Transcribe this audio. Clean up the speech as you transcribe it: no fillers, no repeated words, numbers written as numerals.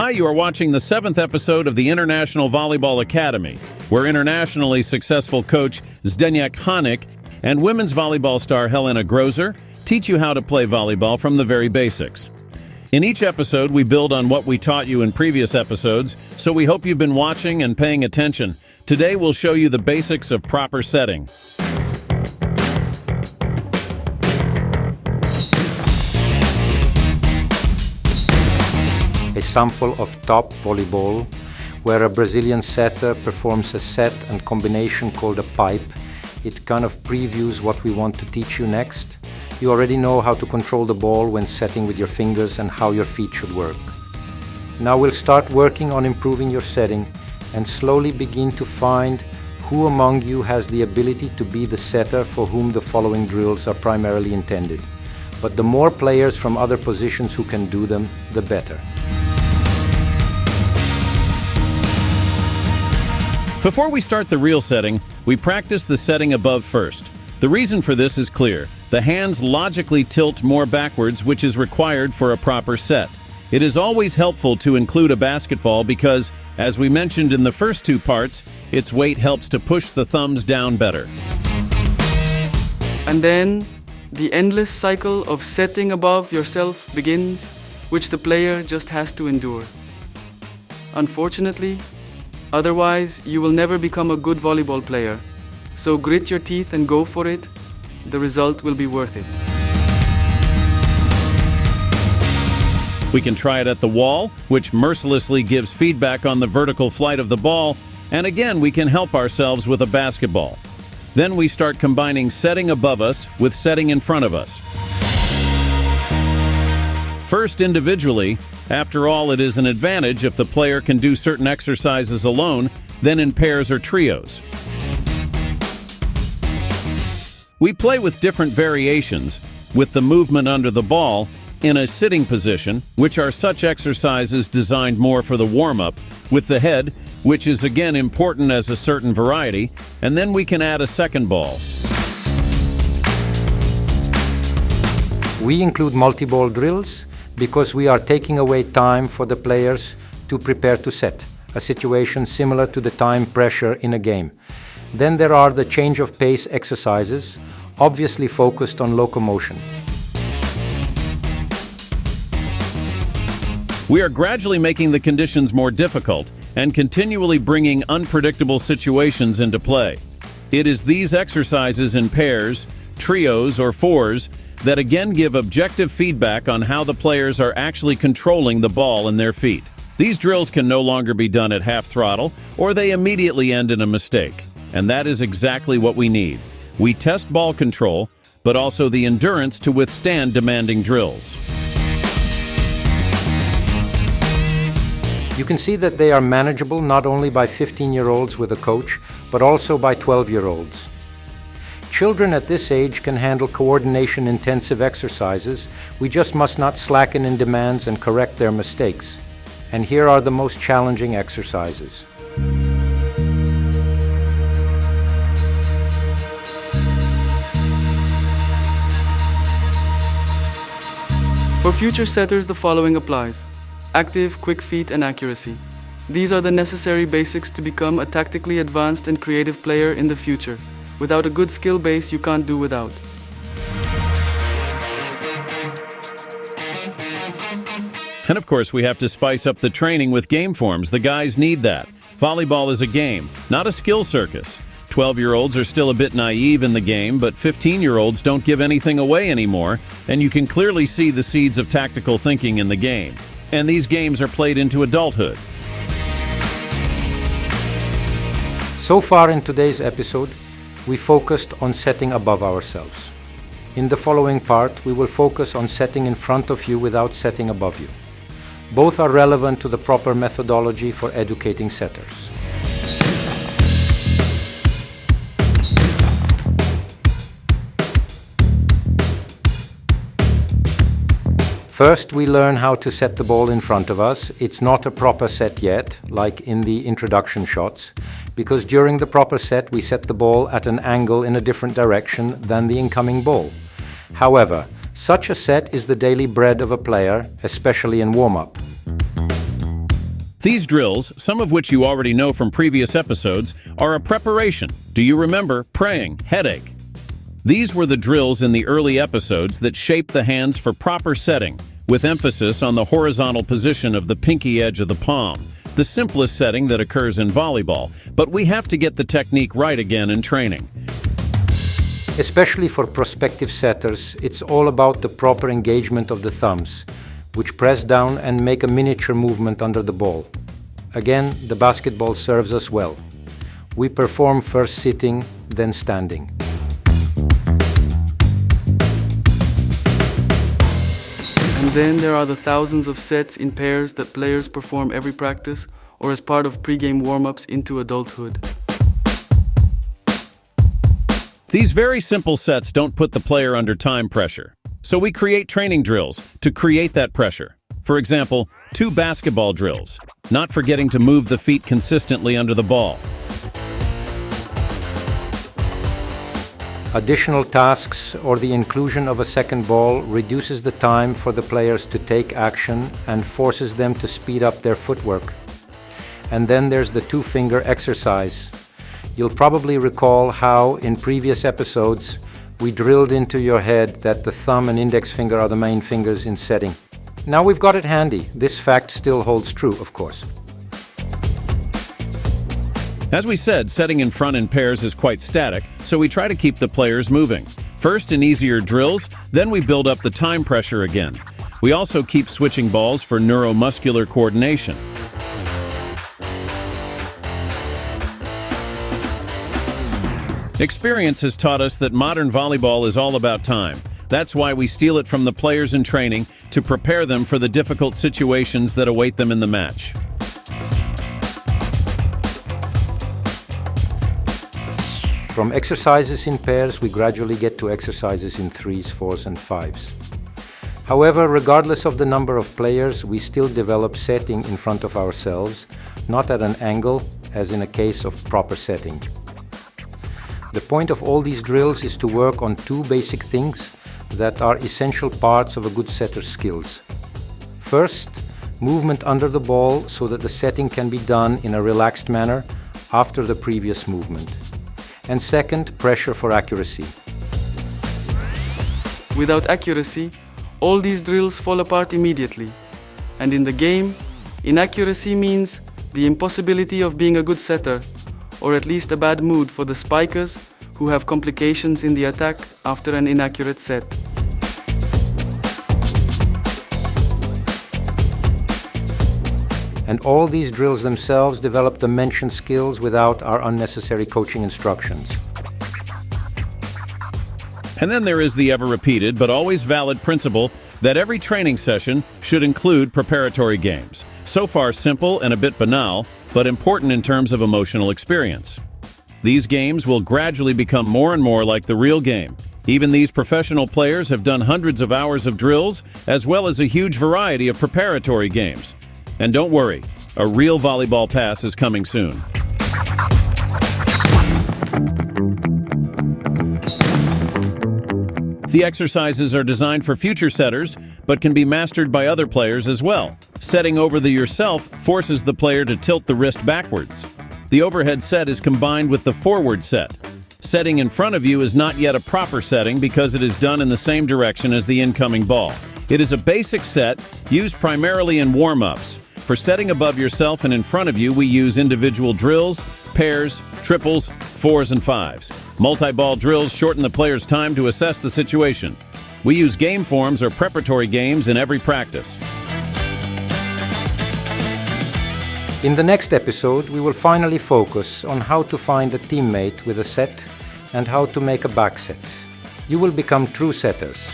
Hi, you are watching the 7th episode of the International Volleyball Academy, where internationally successful coach Zdeněk Hanek and women's volleyball star Helena Grozer teach you how to play volleyball from the very basics. In each episode, we build on what we taught you in previous episodes, so we hope you've been watching and paying attention. Today, we'll show you the basics of proper setting. A sample of top volleyball, where a Brazilian setter performs a set and combination called a pipe. It kind of previews what we want to teach you next. You already know how to control the ball when setting with your fingers and how your feet should work. Now we'll start working on improving your setting and slowly begin to find who among you has the ability to be the setter for whom the following drills are primarily intended. But the more players from other positions who can do them, the better. Before we start the real setting, we practice the setting above first. The reason for this is clear. The hands logically tilt more backwards, which is required for a proper set. It is always helpful to include a basketball because, as we mentioned in the first two parts, its weight helps to push the thumbs down better. And then, the endless cycle of setting above yourself begins, which the player just has to endure. Unfortunately, otherwise, you will never become a good volleyball player. So grit your teeth and go for it. The result will be worth it. We can try it at the wall, which mercilessly gives feedback on the vertical flight of the ball, and again we can help ourselves with a basketball. Then we start combining setting above us with setting in front of us. First individually, after all, it is an advantage if the player can do certain exercises alone than in pairs or trios. We play with different variations, with the movement under the ball, in a sitting position, which are such exercises designed more for the warm-up, with the head, which is again important as a certain variety, and then we can add a second ball. We include multi-ball drills because we are taking away time for the players to prepare to set, a situation similar to the time pressure in a game. Then there are the change of pace exercises, obviously focused on locomotion. We are gradually making the conditions more difficult and continually bringing unpredictable situations into play. It is these exercises in pairs, trios, or fours that again give objective feedback on how the players are actually controlling the ball in their feet. These drills can no longer be done at half throttle, or they immediately end in a mistake. And that is exactly what we need. We test ball control, but also the endurance to withstand demanding drills. You can see that they are manageable not only by 15-year-olds with a coach, but also by 12-year-olds. Children at this age can handle coordination-intensive exercises. We just must not slacken in demands and correct their mistakes. And here are the most challenging exercises. For future setters, the following applies. Active, quick feet, and accuracy. These are the necessary basics to become a tactically advanced and creative player in the future. Without a good skill base, you can't do without. And of course, we have to spice up the training with game forms. The guys need that. Volleyball is a game, not a skill circus. 12-year-olds are still a bit naive in the game, but 15-year-olds don't give anything away anymore, and you can clearly see the seeds of tactical thinking in the game. And these games are played into adulthood. So far in today's episode, we focused on setting above ourselves. In the following part, we will focus on setting in front of you without setting above you. Both are relevant to the proper methodology for educating setters. First, we learn how to set the ball in front of us. It's not a proper set yet, like in the introduction shots, because during the proper set, we set the ball at an angle in a different direction than the incoming ball. However, such a set is the daily bread of a player, especially in warm-up. These drills, some of which you already know from previous episodes, are a preparation. Do you remember praying, headache? These were the drills in the early episodes that shaped the hands for proper setting, with emphasis on the horizontal position of the pinky edge of the palm, the simplest setting that occurs in volleyball, but we have to get the technique right again in training. Especially for prospective setters, it's all about the proper engagement of the thumbs, which press down and make a miniature movement under the ball. Again, the basketball serves us well. We perform first sitting, then standing. And then there are the thousands of sets in pairs that players perform every practice or as part of pre-game warm-ups into adulthood. These very simple sets don't put the player under time pressure. So we create training drills to create that pressure. For example, 2 basketball drills, not forgetting to move the feet consistently under the ball. Additional tasks or the inclusion of a second ball reduces the time for the players to take action and forces them to speed up their footwork. And then there's the 2-finger exercise. You'll probably recall how, in previous episodes, we drilled into your head that the thumb and index finger are the main fingers in setting. Now we've got it handy. This fact still holds true, of course. As we said, setting in front in pairs is quite static, so we try to keep the players moving. First in easier drills, then we build up the time pressure again. We also keep switching balls for neuromuscular coordination. Experience has taught us that modern volleyball is all about time. That's why we steal it from the players in training to prepare them for the difficult situations that await them in the match. From exercises in pairs, we gradually get to exercises in 3s, 4s, and 5s. However, regardless of the number of players, we still develop setting in front of ourselves, not at an angle, as in a case of proper setting. The point of all these drills is to work on 2 basic things that are essential parts of a good setter's skills. First, movement under the ball so that the setting can be done in a relaxed manner after the previous movement. And second, pressure for accuracy. Without accuracy, all these drills fall apart immediately. And in the game, inaccuracy means the impossibility of being a good setter, or at least a bad mood for the spikers who have complications in the attack after an inaccurate set. And all these drills themselves develop the mentioned skills without our unnecessary coaching instructions. And then there is the ever-repeated but always valid principle that every training session should include preparatory games. So far simple and a bit banal, but important in terms of emotional experience. These games will gradually become more and more like the real game. Even these professional players have done hundreds of hours of drills, as well as a huge variety of preparatory games. And don't worry, a real volleyball pass is coming soon. The exercises are designed for future setters, but can be mastered by other players as well. Setting over the yourself forces the player to tilt the wrist backwards. The overhead set is combined with the forward set. Setting in front of you is not yet a proper setting because it is done in the same direction as the incoming ball. It is a basic set used primarily in warm-ups. For setting above yourself and in front of you, we use individual drills, pairs, triples, 4s and 5s. Multi-ball drills shorten the player's time to assess the situation. We use game forms or preparatory games in every practice. In the next episode, we will finally focus on how to find a teammate with a set and how to make a back set. You will become true setters.